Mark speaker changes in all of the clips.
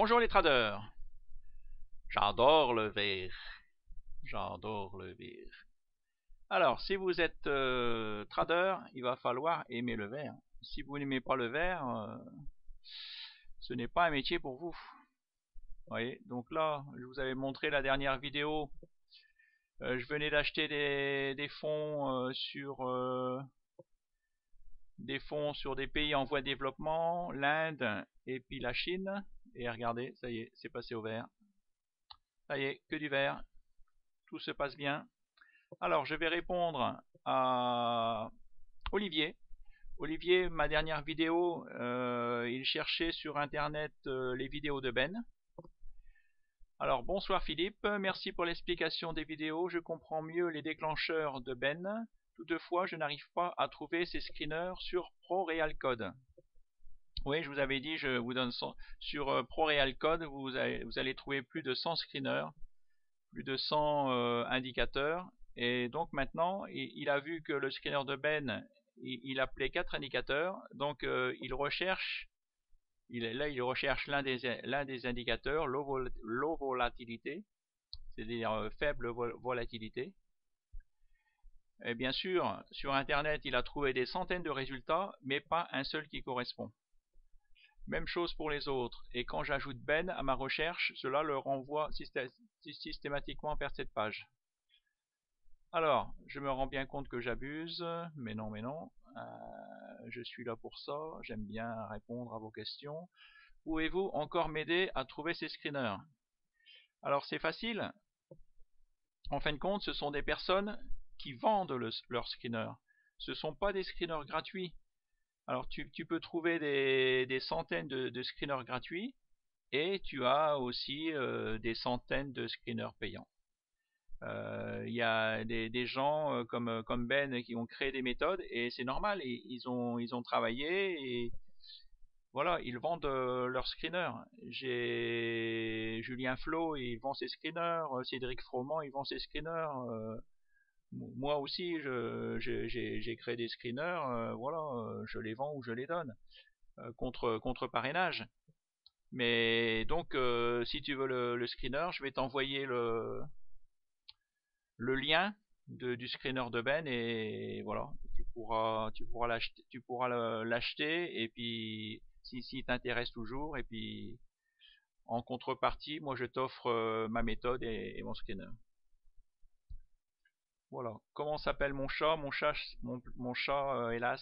Speaker 1: Bonjour les traders. J'adore le vert. J'adore le vert. Alors, si vous êtes trader, il va falloir aimer le vert. Si vous n'aimez pas le vert, ce n'est pas un métier pour vous. Vous voyez, donc là, je vous avais montré la dernière vidéo. Je venais d'acheter des fonds sur des pays en voie de développement, l'Inde et puis la Chine. Et regardez, ça y est, c'est passé au vert. Ça y est, que du vert. Tout se passe bien. Alors, je vais répondre à Olivier. Olivier, ma dernière vidéo, il cherchait sur Internet les vidéos de Ben. Alors, bonsoir Philippe, merci pour l'explication des vidéos. Je comprends mieux les déclencheurs de Ben. Toutefois, je n'arrive pas à trouver ces screeners sur ProRealCode. Oui, je vous avais dit, je vous donne sur ProRealCode, vous allez trouver plus de 100 screeners, plus de 100 indicateurs. Et donc maintenant, il a vu que le screener de Ben, il appelait 4 indicateurs. Donc il recherche l'un des indicateurs, low volatilité, c'est-à-dire faible volatilité. Et bien sûr, sur Internet, il a trouvé des centaines de résultats, mais pas un seul qui correspond. Même chose pour les autres. Et quand j'ajoute Ben à ma recherche, cela le renvoie systématiquement vers cette page. Alors, je me rends bien compte que j'abuse, mais non, je suis là pour ça, j'aime bien répondre à vos questions. Pouvez-vous encore m'aider à trouver ces screeners? Alors c'est facile, en fin de compte, ce sont des personnes qui vendent leurs screeners. Ce ne sont pas des screeners gratuits. Alors tu peux trouver des centaines de screeners gratuits, et tu as aussi des centaines de screeners payants. Il y a des gens comme Ben qui ont créé des méthodes, et c'est normal, ils ont travaillé, et voilà, ils vendent leurs screeners. J'ai Julien Flo, il vend ses screeners, Cédric Froment, il vend ses screeners. Moi aussi, j'ai créé des screeners, voilà, je les vends ou je les donne contre parrainage. Mais donc, si tu veux le screener, je vais t'envoyer le lien du screener de Ben, et voilà, tu pourras l'acheter, et puis si t'intéresse toujours, et puis en contrepartie, moi je t'offre ma méthode et mon screener. Voilà. Comment s'appelle mon chat? Mon chat, hélas,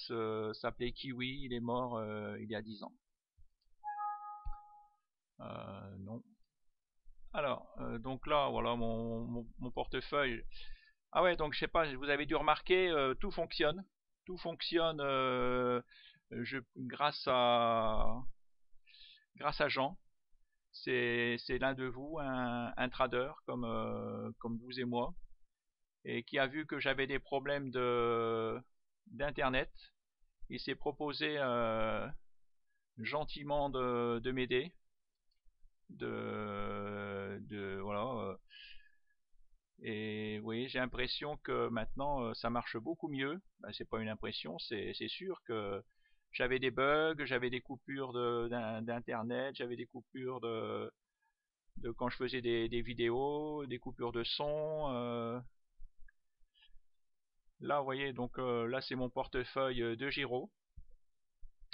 Speaker 1: s'appelait Kiwi. Il est mort il y a 10 ans. Non. Alors, donc là, voilà mon portefeuille. Ah ouais, donc je sais pas, vous avez dû remarquer, tout fonctionne. Tout fonctionne grâce à Jean. C'est l'un de vous, un trader comme vous et moi, et qui a vu que j'avais des problèmes d'internet. Il s'est proposé gentiment de m'aider, voilà. Et oui, j'ai l'impression que maintenant ça marche beaucoup mieux. Ben, c'est pas une impression, c'est sûr que j'avais des bugs, j'avais des coupures d'internet, j'avais des coupures de quand je faisais des vidéos, des coupures de son. Là, vous voyez, donc là c'est mon portefeuille de Giro.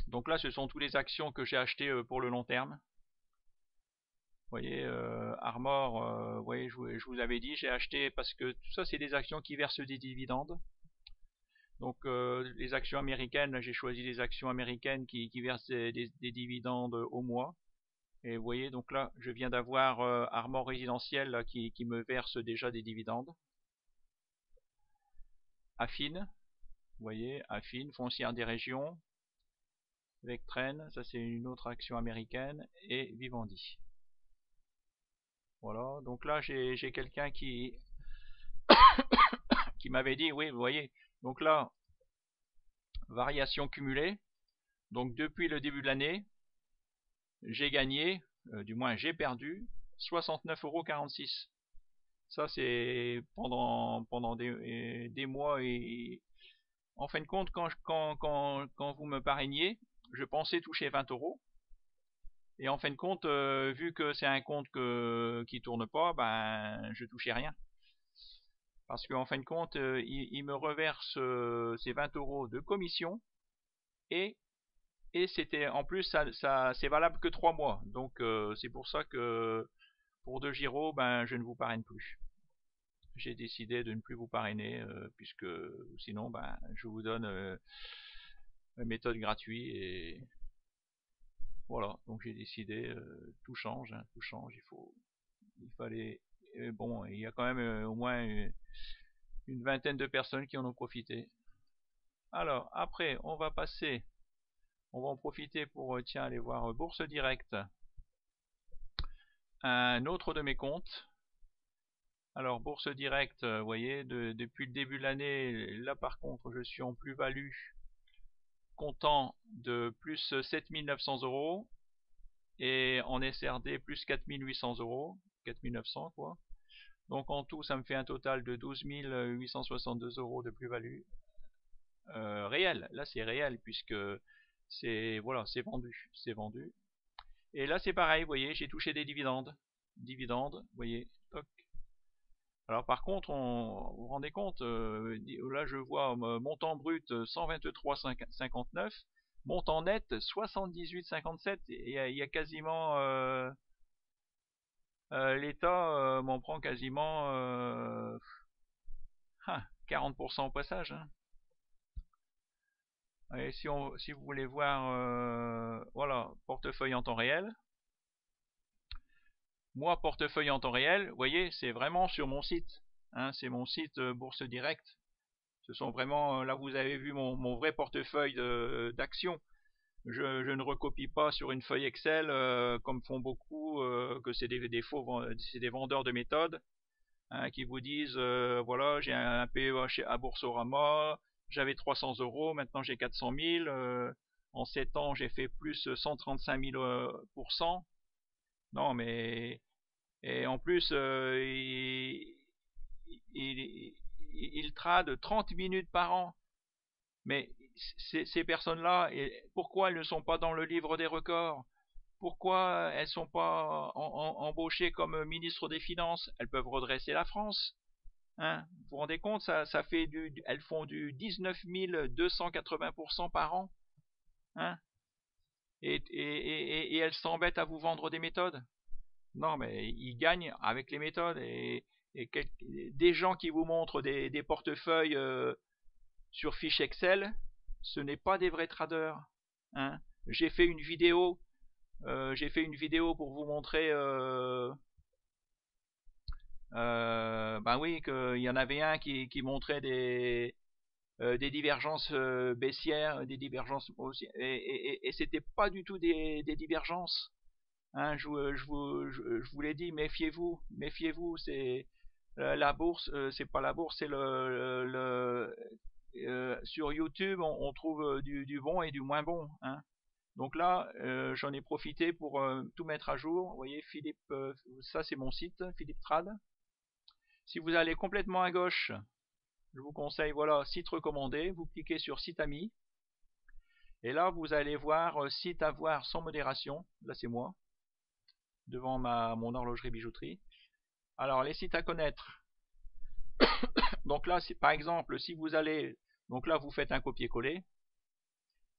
Speaker 1: Donc là, ce sont toutes les actions que j'ai achetées pour le long terme. Vous voyez, Armor, vous voyez, je vous avais dit, j'ai acheté parce que tout ça, c'est des actions qui versent des dividendes. Donc les actions américaines, j'ai choisi les actions américaines qui versent des dividendes au mois. Et vous voyez, donc là, je viens d'avoir Armor Résidentiel là, qui me verse déjà des dividendes. Affine, vous voyez, Affine, Foncière des Régions, Vectren, ça c'est une autre action américaine, et Vivendi. Voilà, donc là j'ai quelqu'un qui m'avait dit, oui, vous voyez, donc là, variation cumulée, donc depuis le début de l'année, j'ai gagné, du moins j'ai perdu 69,46 €. Ça c'est pendant des mois, et en fin de compte, quand vous me parrainiez, je pensais toucher 20 €. Et en fin de compte, vu que c'est un compte qui tourne pas, ben je touchais rien. Parce qu'en fin de compte, il me reverse ces 20 € de commission et c'était en plus ça c'est valable que 3 mois. Donc c'est pour ça que pour DeGiro, ben je ne vous parraine plus. J'ai décidé de ne plus vous parrainer puisque sinon ben je vous donne une méthode gratuite et voilà. Donc j'ai décidé tout change, hein, tout change. Il fallait bon, il y a quand même au moins une vingtaine de personnes qui en ont profité. Alors après on va en profiter pour tiens aller voir Bourse Direct, un autre de mes comptes. Alors Bourse Direct, vous voyez, depuis le début de l'année, là par contre je suis en plus-value comptant de plus 7900 € et en SRD plus 4800 €, 4900 quoi. Donc en tout ça me fait un total de 12 862 € de plus-value réel. Là c'est réel puisque c'est voilà, c'est vendu. Et là c'est pareil, vous voyez, j'ai touché des dividendes, vous voyez, toc. Alors par contre, vous vous rendez compte, là je vois montant brut 123,59, montant net 78,57, et il y a quasiment l'État m'en prend quasiment 40% au passage. Hein. Et si vous voulez voir, voilà, portefeuille en temps réel. Moi, portefeuille en temps réel, vous voyez, c'est vraiment sur mon site. Hein, c'est mon site Bourse Direct. Ce sont vraiment, là vous avez vu mon vrai portefeuille d'actions. Je ne recopie pas sur une feuille Excel comme font beaucoup, que c'est c'est des vendeurs de méthodes hein, qui vous disent voilà, j'ai un PEA à Boursorama, j'avais 300 €, maintenant j'ai 400 000, en 7 ans j'ai fait plus 135 000%. Non mais et en plus il trade 30 minutes par an. Mais ces personnes-là, pourquoi elles ne sont pas dans le livre des records? Pourquoi elles ne sont pas embauchées comme ministre des Finances? Elles peuvent redresser la France. Hein, vous vous rendez compte, ça fait elles font du 19 280% par an. Hein, et elles s'embêtent à vous vendre des méthodes. Non, mais ils gagnent avec les méthodes. Et des gens qui vous montrent des portefeuilles sur fiche Excel, ce n'est pas des vrais traders. Hein. J'ai fait une vidéo pour vous montrer ben oui, qu'il y en avait un qui montrait des divergences baissières, des divergences haussières, et c'était pas du tout des divergences. Hein, je vous l'ai dit, méfiez-vous, c'est la bourse, c'est pas la bourse, c'est sur YouTube, on trouve du bon et du moins bon. Hein. Donc là, j'en ai profité pour tout mettre à jour. Vous voyez, Philippe, ça c'est mon site, Philippe Trad. Si vous allez complètement à gauche, je vous conseille, voilà, site recommandé. Vous cliquez sur site ami. Et là, vous allez voir site à voir sans modération. Là, c'est moi, devant mon horlogerie bijouterie. Alors, les sites à connaître. Donc là, par exemple, si vous allez, donc là, vous faites un copier-coller.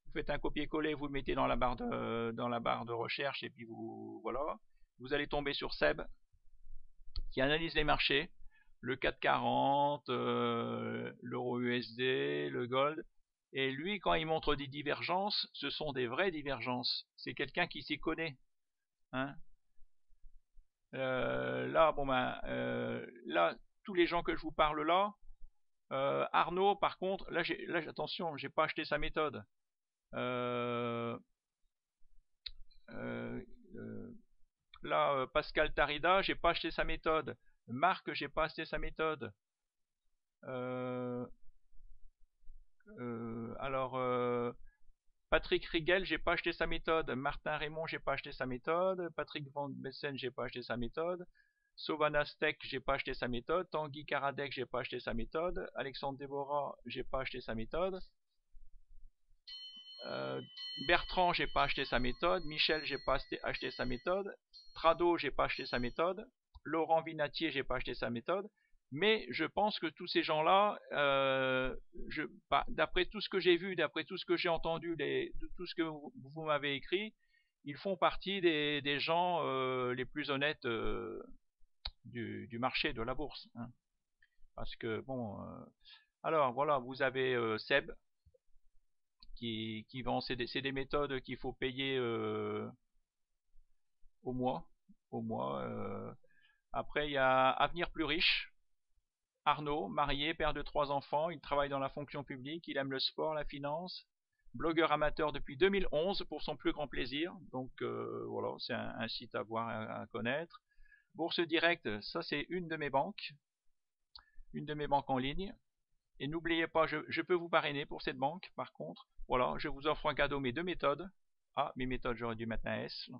Speaker 1: Vous faites un copier-coller, vous le mettez dans la barre de recherche et puis voilà. Vous allez tomber sur Seb qui analyse les marchés, le CAC 40, l'euro USD, le gold. Et lui, quand il montre des divergences, ce sont des vraies divergences. C'est quelqu'un qui s'y connaît. Hein. Là, bon ben, là, tous les gens que je vous parle là, Arnaud, par contre, là, attention, j'ai pas acheté sa méthode. Là, Pascal Tarida, j'ai pas acheté sa méthode. Marc, j'ai pas acheté sa méthode. Alors, Patrick Rigel, j'ai pas acheté sa méthode. Martin Raymond, j'ai pas acheté sa méthode. Patrick Van Bessen, j'ai pas acheté sa méthode. Sovana Steck, j'ai pas acheté sa méthode. Tanguy Karadec, j'ai pas acheté sa méthode. Alexandre Deborah, j'ai pas acheté sa méthode. Bertrand, j'ai pas acheté sa méthode. Michel, j'ai pas acheté sa méthode. Trado, j'ai pas acheté sa méthode. Laurent Vinatier, j'ai pas acheté sa méthode. Mais je pense que tous ces gens-là, d'après tout ce que j'ai vu, d'après tout ce que j'ai entendu, tout ce que vous m'avez écrit, ils font partie des gens les plus honnêtes du marché de la bourse. Hein. Parce que bon, alors voilà, vous avez Seb qui vend, c'est des méthodes qu'il faut payer au mois. Après, il y a Avenir plus riche. Arnaud, marié, père de 3 enfants, il travaille dans la fonction publique, il aime le sport, la finance, blogueur amateur depuis 2011 pour son plus grand plaisir. Donc voilà, c'est un site à voir, à connaître. Bourse Directe, ça c'est une de mes banques en ligne. Et n'oubliez pas, je peux vous parrainer pour cette banque, par contre. Voilà, je vous offre un cadeau, mes 2 méthodes. Ah, mes méthodes, j'aurais dû mettre un S.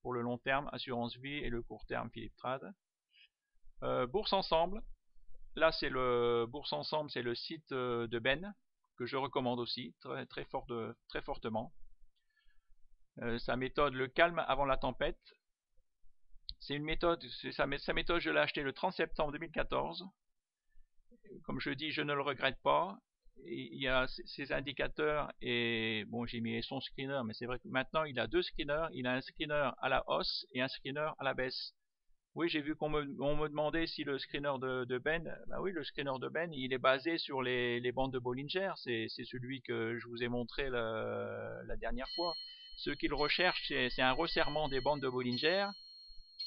Speaker 1: Pour le long terme, assurance vie, et le court terme, Philippe Trade. Bourse Ensemble. Là, c'est le Bourse Ensemble, c'est le site de Ben, que je recommande aussi, très fortement. Sa méthode, le calme avant la tempête. C'est une méthode, sa méthode, je l'ai achetée le 30 septembre 2014. Comme je dis, je ne le regrette pas. Il y a ses indicateurs et bon, j'ai mis son screener, mais c'est vrai que maintenant il a 2 screeners. Il a un screener à la hausse et un screener à la baisse. Oui, j'ai vu qu'on me demandait si le screener de Ben, bah oui, le screener de Ben, il est basé sur les bandes de Bollinger. C'est celui que je vous ai montré la dernière fois. Ce qu'il recherche, c'est un resserrement des bandes de Bollinger,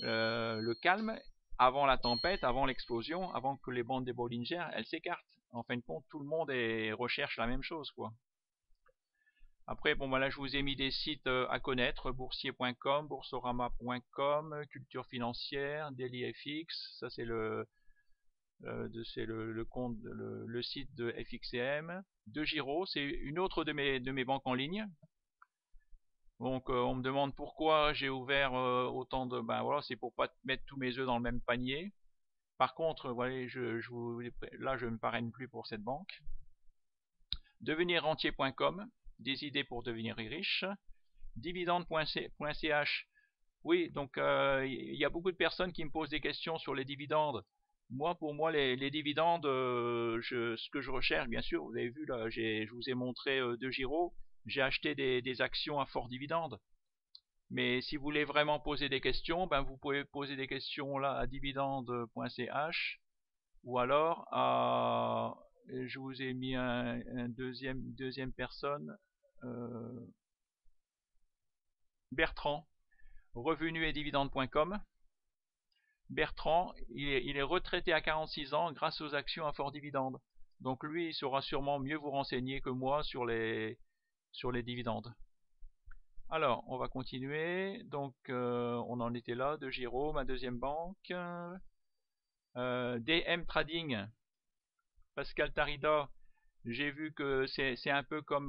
Speaker 1: le calme, avant la tempête, avant l'explosion, avant que les bandes de Bollinger, elles s'écartent. En fin de compte, tout le monde recherche la même chose, quoi. Après, bon, voilà, je vous ai mis des sites à connaître, boursier.com, boursorama.com, culture financière, DailyFX, ça c'est le compte, le site de FXCM. De Giro, c'est une autre de mes banques en ligne. Donc on me demande pourquoi j'ai ouvert autant de... Ben voilà, c'est pour pas mettre tous mes œufs dans le même panier. Par contre, voilà, là je ne me parraine plus pour cette banque. Devenirrentier.com, des idées pour devenir riche. Dividende.ch, oui, donc il y a beaucoup de personnes qui me posent des questions sur les dividendes. Pour moi, les dividendes, ce que je recherche, bien sûr, vous avez vu là, je vous ai montré De Giro, j'ai acheté des actions à fort dividende. Mais si vous voulez vraiment poser des questions, ben vous pouvez poser des questions là à dividende.ch ou alors je vous ai mis un deuxième personne, Bertrand, revenu et dividende.com. Bertrand, il est retraité à 46 ans grâce aux actions à fort dividende. Donc lui, il saura sûrement mieux vous renseigner que moi sur les dividendes. Alors, on va continuer. Donc, on en était là, De Giro, ma deuxième banque. DM Trading, Pascal Tarida, j'ai vu que c'est un peu comme...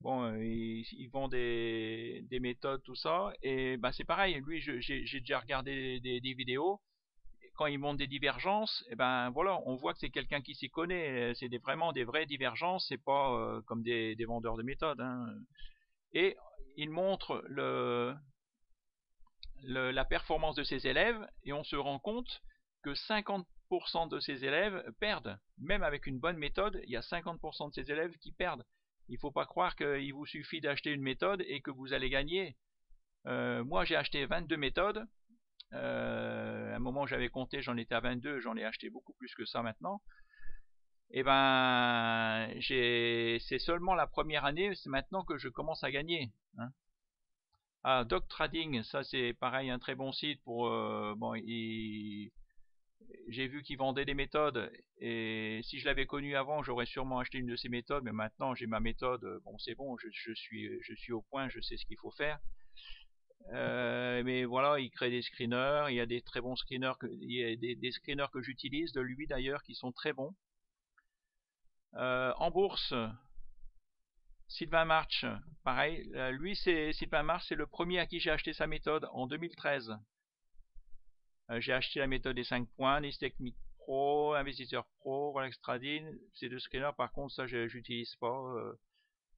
Speaker 1: bon, ils vendent des méthodes, tout ça. Et ben, c'est pareil, lui, j'ai déjà regardé des vidéos. Quand il montre des divergences, et ben voilà, on voit que c'est quelqu'un qui s'y connaît. C'est vraiment des vraies divergences, c'est pas comme des vendeurs de méthodes. Hein. Et il montre la performance de ses élèves et on se rend compte que 50% de ses élèves perdent. Même avec une bonne méthode, il y a 50% de ses élèves qui perdent. Il ne faut pas croire qu'il vous suffit d'acheter une méthode et que vous allez gagner. Moi, j'ai acheté 22 méthodes. À un moment, j'avais compté, j'en étais à 22, j'en ai acheté beaucoup plus que ça maintenant. Et ben, c'est seulement la première année, c'est maintenant que je commence à gagner. Hein. Ah, Doc Trading, ça c'est pareil, un très bon site pour... bon, j'ai vu qu'il vendait des méthodes et si je l'avais connu avant, j'aurais sûrement acheté une de ces méthodes, mais maintenant j'ai ma méthode, bon c'est bon, je suis au point, je sais ce qu'il faut faire. Mais voilà, il crée des screeners, il y a des très bons screeners, il y a des screeners que j'utilise de lui d'ailleurs qui sont très bons. En bourse, Sylvain March, pareil, lui Sylvain March, c'est le premier à qui j'ai acheté sa méthode en 2013. J'ai acheté la méthode des 5 points, des techniques Pro, Investisseur Pro, Rolex Trading, ces deux screeners par contre ça j'utilise pas.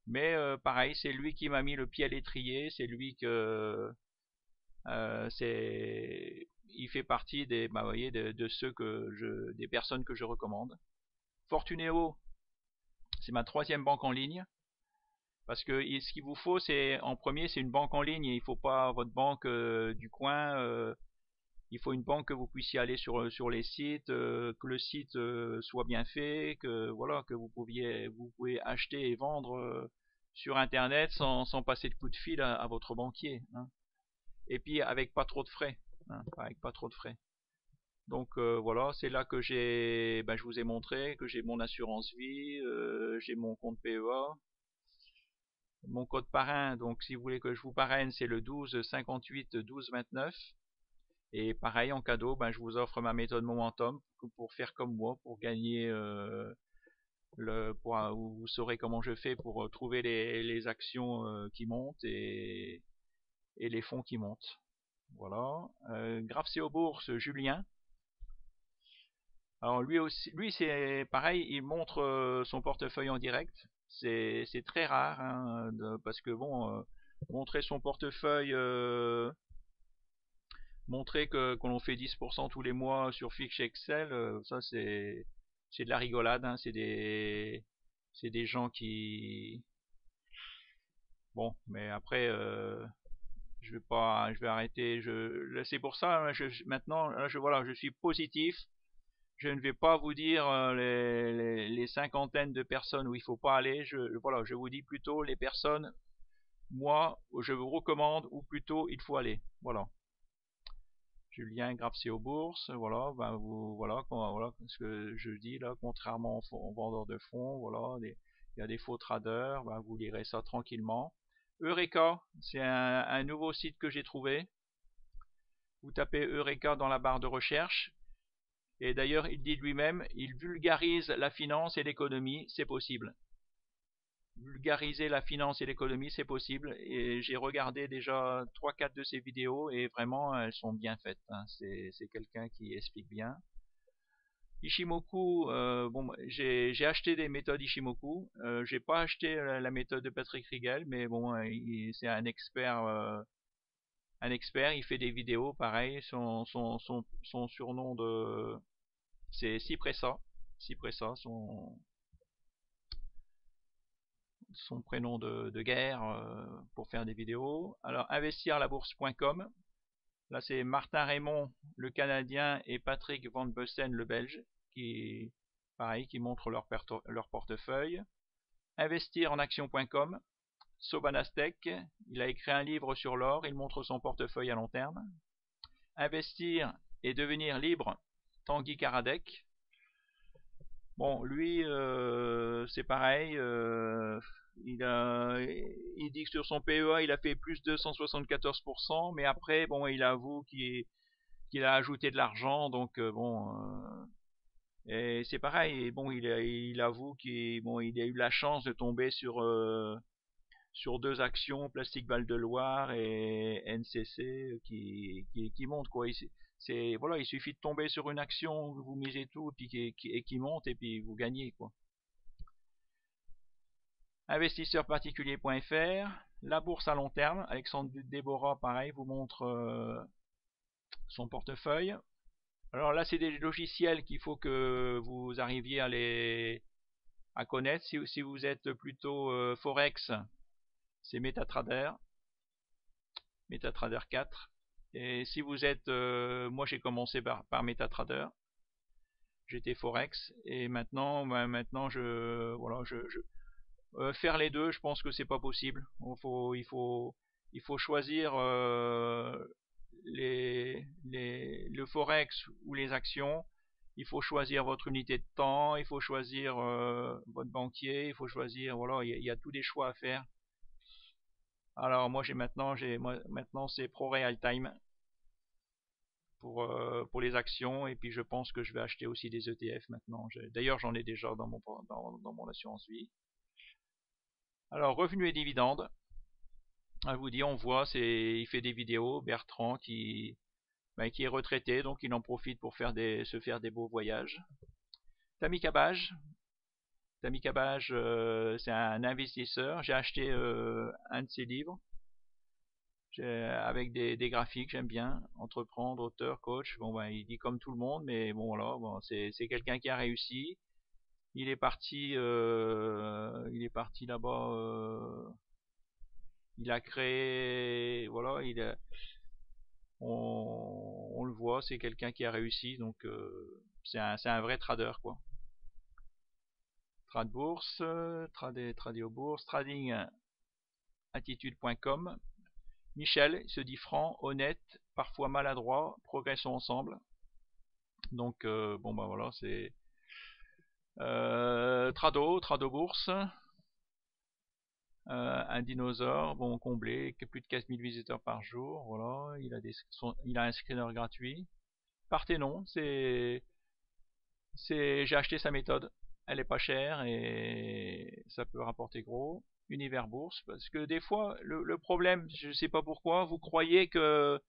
Speaker 1: Mais pareil, c'est lui qui m'a mis le pied à l'étrier, c'est lui que il fait partie des, bah, vous voyez, de ceux des personnes que je recommande. Fortuneo, c'est ma 3e banque en ligne. Parce que ce qu'il vous faut, c'est en premier, c'est une banque en ligne. Et il faut pas votre banque du coin. Il faut une banque que vous puissiez aller sur les sites, que le site soit bien fait, que voilà, que vous pouvez acheter et vendre sur Internet sans passer de coup de fil à votre banquier. Hein. Et puis avec pas trop de frais. Hein, avec pas trop de frais. Donc voilà, c'est là que je vous ai montré que j'ai mon assurance vie, j'ai mon compte PEA. Mon code parrain, donc si vous voulez que je vous parraine, c'est le 12 58 12 29. Et pareil, en cadeau, je vous offre ma méthode Momentum pour faire comme moi, pour gagner vous saurez comment je fais pour trouver les actions qui montent et les fonds qui montent. Voilà. Grafco Bourse, Julien. Alors lui aussi, lui c'est pareil, il montre son portefeuille en direct. C'est très rare, hein, parce que bon, montrer son portefeuille, montrer que l'on fait 10% tous les mois sur fiche Excel, ça c'est de la rigolade, hein, c'est des gens qui bon, mais après je vais arrêter. C'est pour ça, hein, maintenant, voilà, je suis positif. Je ne vais pas vous dire les cinquantaines de personnes où il faut pas aller. Voilà, je vous dis plutôt les personnes, moi, je vous recommande où plutôt il faut aller. Voilà. Julien Grafco Bourse, voilà, voilà ce que je dis là, contrairement aux vendeurs de fonds, voilà, il y a des faux traders, vous lirez ça tranquillement. Eureka, c'est un nouveau site que j'ai trouvé. Vous tapez Eureka dans la barre de recherche. Et d'ailleurs, il dit lui-même, il vulgarise la finance et l'économie, c'est possible. Vulgariser la finance et l'économie, c'est possible. Et j'ai regardé déjà 3-4 de ses vidéos et vraiment, elles sont bien faites. Hein. C'est quelqu'un qui explique bien. Ishimoku, bon, j'ai acheté des méthodes Ishimoku. J'ai pas acheté la méthode de Patrick Rigel, mais bon, c'est un expert. Il fait des vidéos, pareil. Son surnom c'est Cypressa, son prénom de guerre pour faire des vidéos. Alors investirlabourse.com. Là c'est Martin Raymond le Canadien et Patrick Van Bussen le Belge qui montrent leur portefeuille. Investirenaction.com. Sobanastec, il a écrit un livre sur l'or, il montre son portefeuille à long terme. Investir et devenir libre, Tanguy Karadec. Bon, lui, c'est pareil. Il dit que sur son PEA, il a fait plus de 174%, mais après, bon, il avoue qu'il a ajouté de l'argent, donc bon. Et c'est pareil. Et bon, il avoue qu'il a eu la chance de tomber sur 2 actions, Plastique Val de Loire et NCC, qui montent quoi. Voilà, il suffit de tomber sur une action, vous misez tout et qui monte et puis vous gagnez quoi. Investisseurparticulier.fr, la bourse à long terme, Alexandre Déborah pareil vous montre son portefeuille. Alors là c'est des logiciels qu'il faut que vous arriviez à connaître. Si vous êtes plutôt Forex, c'est MetaTrader 4. Et si vous êtes, moi j'ai commencé par MetaTrader, j'étais Forex et maintenant faire les deux, je pense que c'est pas possible. Il faut choisir le Forex ou les actions. Il faut choisir votre unité de temps, il faut choisir votre banquier, il faut choisir, voilà, il y a tous des choix à faire. Alors moi maintenant c'est Pro Real Time pour les actions et puis je pense que je vais acheter aussi des ETF maintenant. D'ailleurs j'en ai déjà dans mon assurance vie. Alors revenus et dividendes. Je vous dis, on voit, il fait des vidéos, Bertrand qui qui est retraité, donc il en profite pour se faire des beaux voyages. Tammy Cabage, c'est un investisseur. J'ai acheté un de ses livres avec des graphiques, j'aime bien. Entreprendre, auteur, coach. Bon, il dit comme tout le monde, mais bon, voilà, bon, c'est quelqu'un qui a réussi. Il est parti là-bas. Il a créé, voilà, on le voit, c'est quelqu'un qui a réussi, donc c'est un vrai trader, quoi. Trade bourse, trader aux bourses, tradingattitude.com. Michel se dit franc, honnête, parfois maladroit, progressons ensemble. Donc bon voilà, c'est Trado bourse, un dinosaure, bon comblé, plus de 4000 visiteurs par jour, voilà, il a un screener gratuit. Parthénon, j'ai acheté sa méthode, elle est pas chère et ça peut rapporter gros. Univers bourse, parce que des fois le problème, je sais pas pourquoi, vous croyez que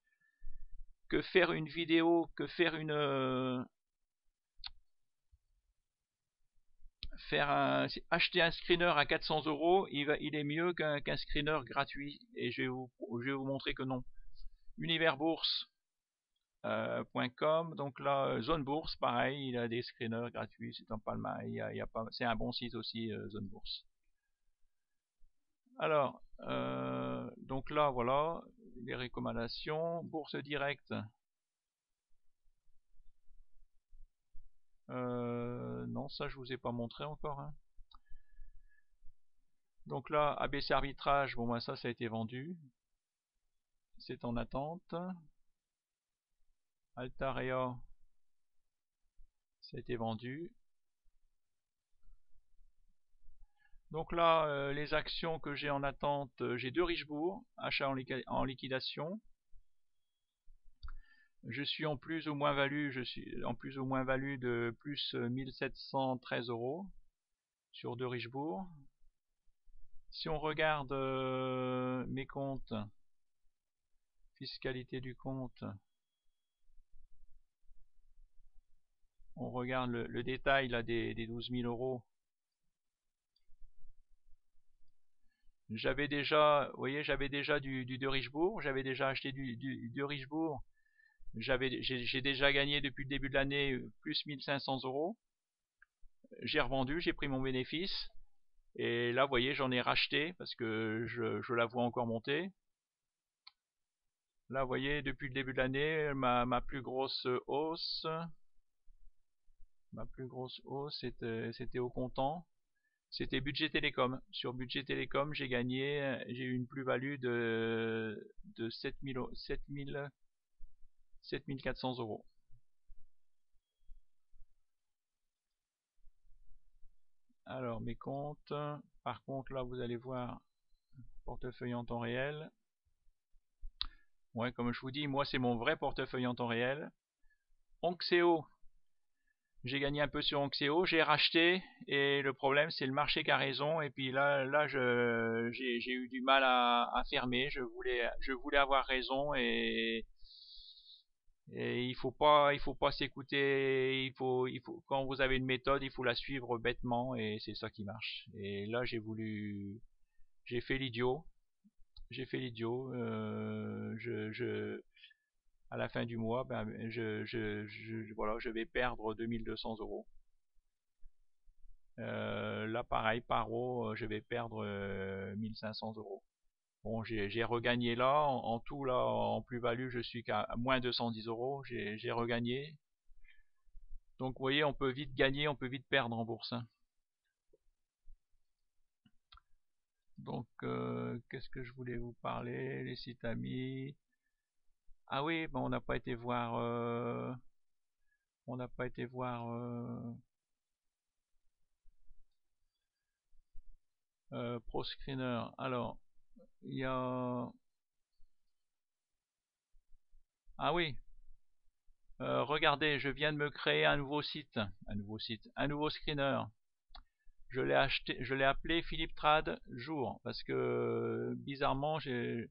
Speaker 1: faire une vidéo, acheter un screener à 400 €, il est mieux qu'un screener gratuit. Et je vais vous montrer que non. Universbourse.com, donc là, Zone Bourse, pareil, il a des screeners gratuits, c'est un Palma, c'est un bon site aussi, Zone Bourse. Alors, donc là, voilà, les recommandations. Bourse Direct. Non, ça je vous ai pas montré encore. Hein. Donc là, ABC Arbitrage, bon ça a été vendu. C'est en attente. Altarea, ça a été vendu. Donc là, les actions que j'ai en attente, j'ai 2 Richebourg, achat en liquidation. Je suis en plus ou moins value, de plus 1713 € sur 2 Richebourg. Si on regarde mes comptes, fiscalité du compte, on regarde le détail là, des 12 000 €. J'avais déjà, vous voyez, j'avais déjà du de Richebourg, j'avais déjà acheté du de Richebourg. J'ai déjà gagné depuis le début de l'année plus 1500 €. J'ai revendu, j'ai pris mon bénéfice. Et là, vous voyez, j'en ai racheté parce que je la vois encore monter. Là, vous voyez, depuis le début de l'année, ma plus grosse hausse, c'était au comptant. C'était Budget Télécom. Sur Budget Télécom, j'ai eu une plus-value de 7400 €. Alors, mes comptes. Par contre, là, vous allez voir portefeuille en temps réel. Ouais, comme je vous dis, moi, c'est mon vrai portefeuille en temps réel. Onxeo. J'ai gagné un peu sur Onxeo, j'ai racheté et le problème c'est le marché qui a raison et puis là j'ai eu du mal à fermer. Je voulais avoir raison et il faut pas s'écouter. Quand vous avez une méthode, il faut la suivre bêtement et c'est ça qui marche. Et là j'ai fait l'idiot. À la fin du mois, voilà, je vais perdre 2200 €. Là, pareil, paro, je vais perdre 1500 €. Bon, j'ai regagné là, en tout, là, en plus-value, je suis qu'à moins 210 €. J'ai regagné. Donc, vous voyez, on peut vite gagner, on peut vite perdre en bourse. Hein. Donc, qu'est-ce que je voulais vous parler? Les sites amis. Ah oui, bon, on n'a pas été voir. ProScreener. Alors, il y a. Ah oui. Regardez, je viens de me créer un nouveau screener. Je l'ai appelé Philippe Trad Jour parce que bizarrement, je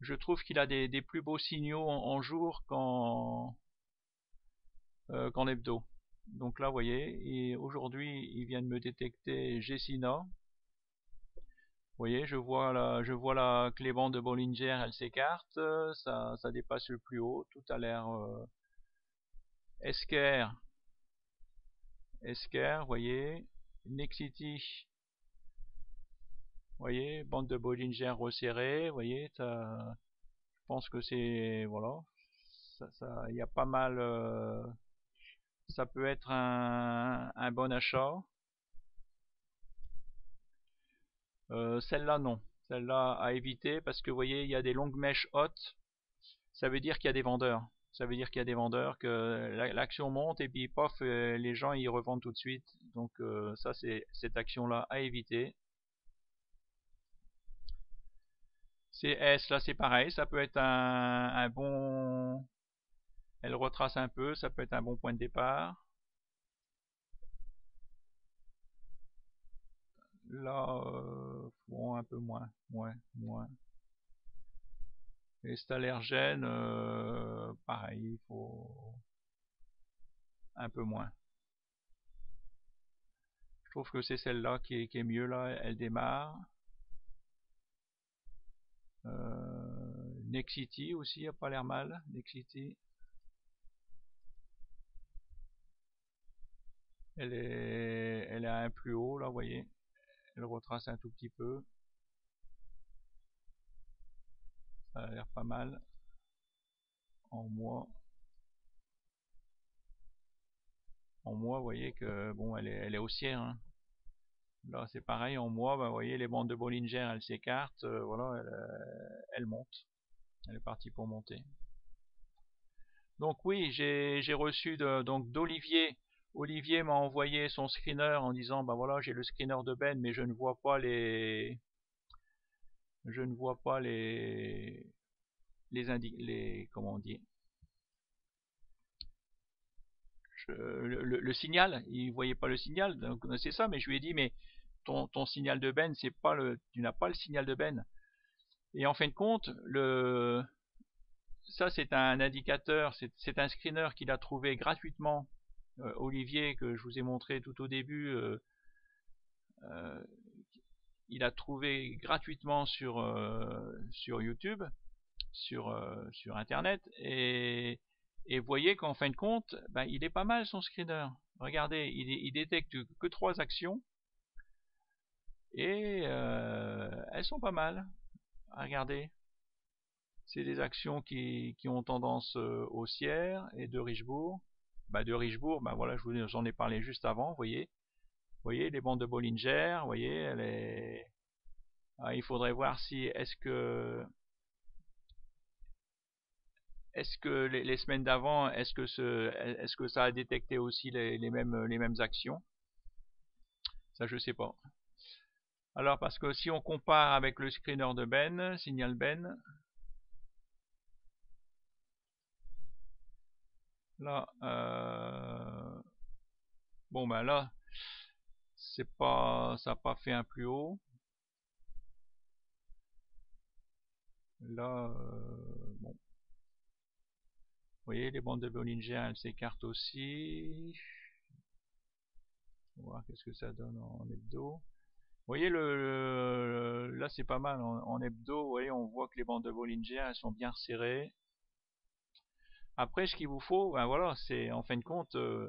Speaker 1: je trouve qu'il a des plus beaux signaux en jour qu'en hebdo. Donc là, vous voyez, et aujourd'hui, il vient de me détecter Gessina. Vous voyez, je vois là que les bandes de Bollinger, elles s'écartent, ça dépasse le plus haut, tout a l'air Esker, vous voyez, Nexity, vous voyez, bande de Bollinger resserrée, vous voyez, je pense que c'est, voilà, il y a pas mal, ça peut être un bon achat. Celle-là non, celle-là à éviter parce que vous voyez il y a des longues mèches hautes, ça veut dire qu'il y a des vendeurs, que l'action monte et puis pof, les gens ils revendent tout de suite, donc ça c'est cette action-là à éviter. CS là c'est pareil, ça peut être un bon, elle retrace un peu, ça peut être un bon point de départ. Là, bon, un peu moins, moins. Et cet allergène, pareil, il faut un peu moins. Je trouve que c'est celle-là qui est mieux, là, elle démarre. Nexity aussi, a pas l'air mal, Nexity. Elle est à un plus haut, là, vous voyez. Elle retrace un tout petit peu. Ça a l'air pas mal. En mois, vous voyez que bon, elle est haussière. Hein. Là, c'est pareil. En mois, bah, vous voyez, les bandes de Bollinger, elles s'écartent. Voilà, elle monte. Elle est partie pour monter. Donc oui, j'ai reçu donc d'Olivier. Olivier m'a envoyé son screener en disant, bah voilà, j'ai le screener de Ben, mais je ne vois pas les comment on dit, le signal, il voyait pas le signal, donc c'est ça, mais je lui ai dit, mais ton signal de Ben, c'est pas tu n'as pas le signal de Ben. Et en fin de compte, ça c'est un indicateur, c'est un screener qu'il a trouvé gratuitement, Olivier, que je vous ai montré tout au début, il a trouvé gratuitement sur YouTube, sur internet, et vous voyez qu'en fin de compte, ben, il est pas mal son screener. Regardez, il détecte que 3 actions et elles sont pas mal. Regardez, c'est des actions qui ont tendance haussière et de Richebourg. Bah, de Richebourg, bah voilà, j'en ai parlé juste avant. Vous voyez les bandes de Bollinger. Vous voyez, il faudrait voir si est-ce que les semaines d'avant, est-ce que ça a détecté aussi les mêmes actions? Ça, je sais pas. Alors, parce que si on compare avec le screener de Ben, signal Ben, là, bon ben là, c'est pas, ça n'a pas fait un plus haut. Là, bon, vous voyez, les bandes de Bollinger, elles s'écartent aussi. On va voir qu'est-ce que ça donne en hebdo. Vous voyez, là c'est pas mal. En hebdo, vous voyez, on voit que les bandes de Bollinger, elles sont bien resserrées. Après, ce qu'il vous faut, ben voilà, c'est en fin de compte, vous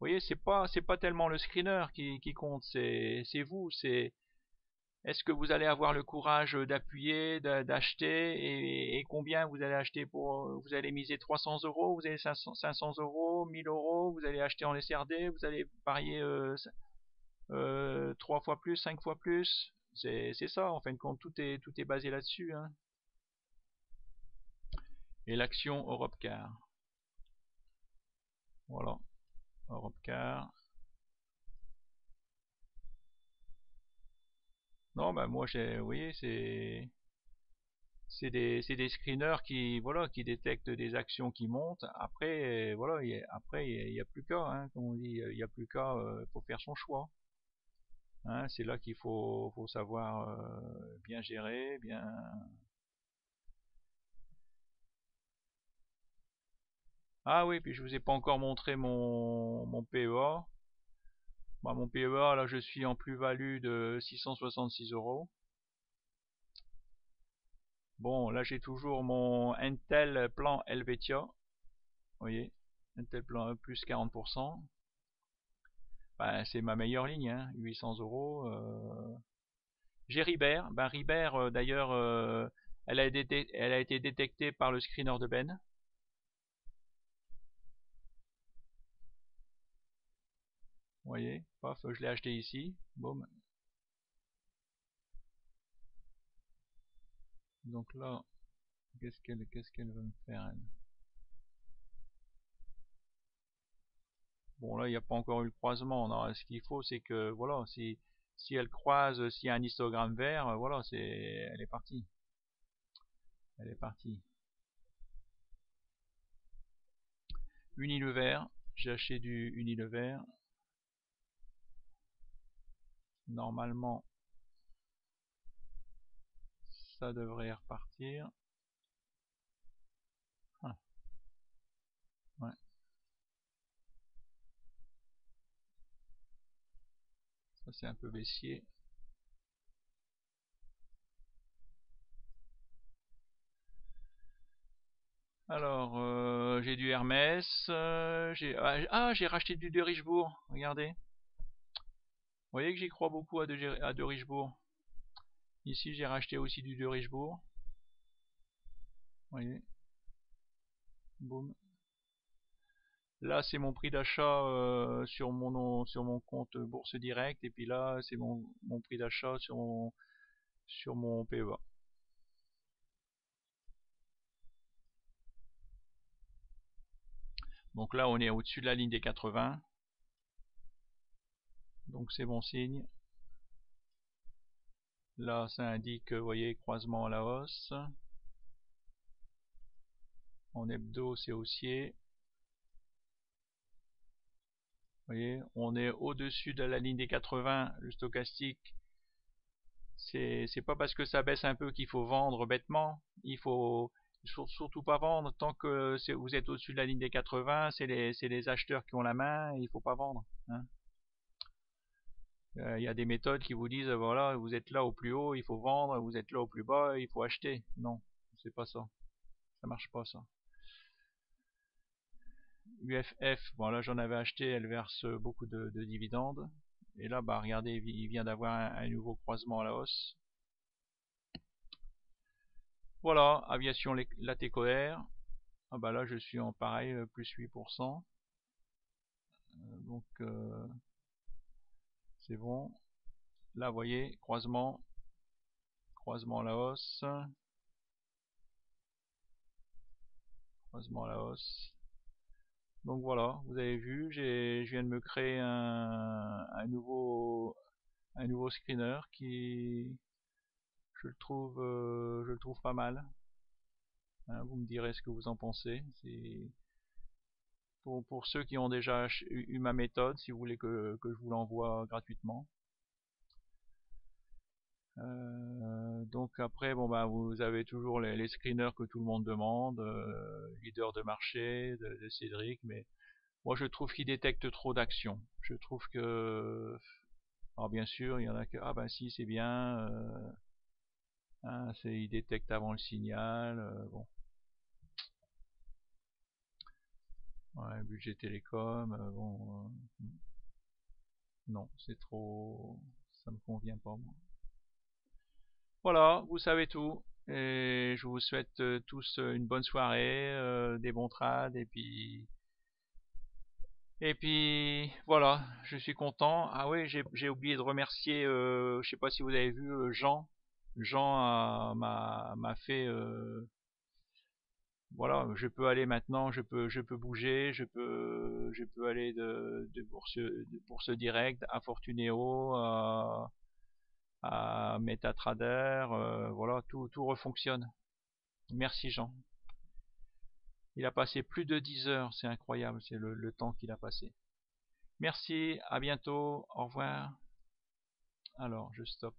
Speaker 1: voyez, c'est pas tellement le screener qui compte, c'est vous, c'est est-ce que vous allez avoir le courage d'appuyer, d'acheter, et combien vous allez acheter vous allez miser 300 euros, vous allez 500 euros, 1000 euros, vous allez acheter en SRD, vous allez parier 3 fois plus, 5 fois plus, c'est ça, en fin de compte, tout est basé là-dessus, hein. Et l'action Europcar. Voilà, Europcar. Non, bah moi vous voyez, c'est des screeners qui voilà qui détectent des actions qui montent. Après voilà, après il y a plus qu'à, hein, comme on dit, il y a plus qu'à, faut faire son choix. Hein, c'est là qu'il faut savoir bien gérer, bien. Ah oui, puis je vous ai pas encore montré mon PEA. Bah, mon PEA, là, je suis en plus-value de 666 €. Bon, là, j'ai toujours mon Intel plan Helvetia. Vous voyez, Intel plan plus 40%. Bah, c'est ma meilleure ligne, hein, 800 €. J'ai Ribert. Ben, Ribert, d'ailleurs, elle a été détectée par le screener de Ben. Vous voyez, paf, je l'ai acheté ici. Boum. Donc là, qu'est-ce qu'elle va me faire, elle? Bon, là, il n'y a pas encore eu le croisement. Non, ce qu'il faut, c'est que, voilà, si elle croise, s'il y a un histogramme vert, voilà, elle est partie. Elle est partie. Unilever. J'ai acheté du Unilever. Normalement, ça devrait repartir. Ah, ouais, ça c'est un peu baissier. Alors, j'ai du Hermès. J'ai racheté du De Richebourg. Regardez. Vous voyez que j'y crois beaucoup à De Richebourg. Ici, j'ai racheté aussi du De Richebourg. Vous voyez. Boum. Là, c'est mon prix d'achat sur mon compte Bourse Direct. Et puis là, c'est mon prix d'achat sur mon PEA. Donc là, on est au-dessus de la ligne des 80. Donc c'est bon signe. Là, ça indique, vous voyez, croisement à la hausse. En hebdo, c'est haussier. Vous voyez, on est au-dessus de la ligne des 80, le stochastique. C'est pas parce que ça baisse un peu qu'il faut vendre bêtement. Il faut surtout pas vendre tant que vous êtes au-dessus de la ligne des 80. C'est les acheteurs qui ont la main. Il faut pas vendre, hein. Y a des méthodes qui vous disent voilà, vous êtes là au plus haut, il faut vendre. Vous êtes là au plus bas, il faut acheter. Non, c'est pas ça. Ça marche pas ça. UFF, bon là j'en avais acheté, elle verse beaucoup de dividendes. Et là, bah regardez, il vient d'avoir un nouveau croisement à la hausse. Voilà, aviation Latécoère. Ah bah là je suis en pareil, plus 8%. Donc c'est bon. Là vous voyez, croisement à la hausse. Croisement à la hausse. Donc voilà, vous avez vu, je viens de me créer un nouveau screener qui, je le trouve pas mal. Hein, vous me direz ce que vous en pensez. C'est pour ceux qui ont déjà eu ma méthode, si vous voulez que je vous l'envoie gratuitement. Donc après, bon bah vous avez toujours les screeners que tout le monde demande, leader de marché de Cédric, mais moi je trouve qu'il détecte trop d'actions. Je trouve que, alors bien sûr, il y en a que ah ben si c'est bien, hein, il détecte avant le signal, bon. Ouais, budget télécom, bon, non, c'est trop, ça me convient pas moi. Voilà, vous savez tout. Et je vous souhaite tous une bonne soirée, des bons trades, et puis voilà, je suis content. Ah oui, j'ai oublié de remercier, je sais pas si vous avez vu Jean. Jean m'a fait, voilà, je peux aller maintenant, je peux bouger, je peux aller de bourse direct à Fortuneo, à MetaTrader, voilà, tout refonctionne. Merci Jean. Il a passé plus de 10 heures, c'est incroyable, c'est le temps qu'il a passé. Merci, à bientôt, au revoir. Alors, je stoppe.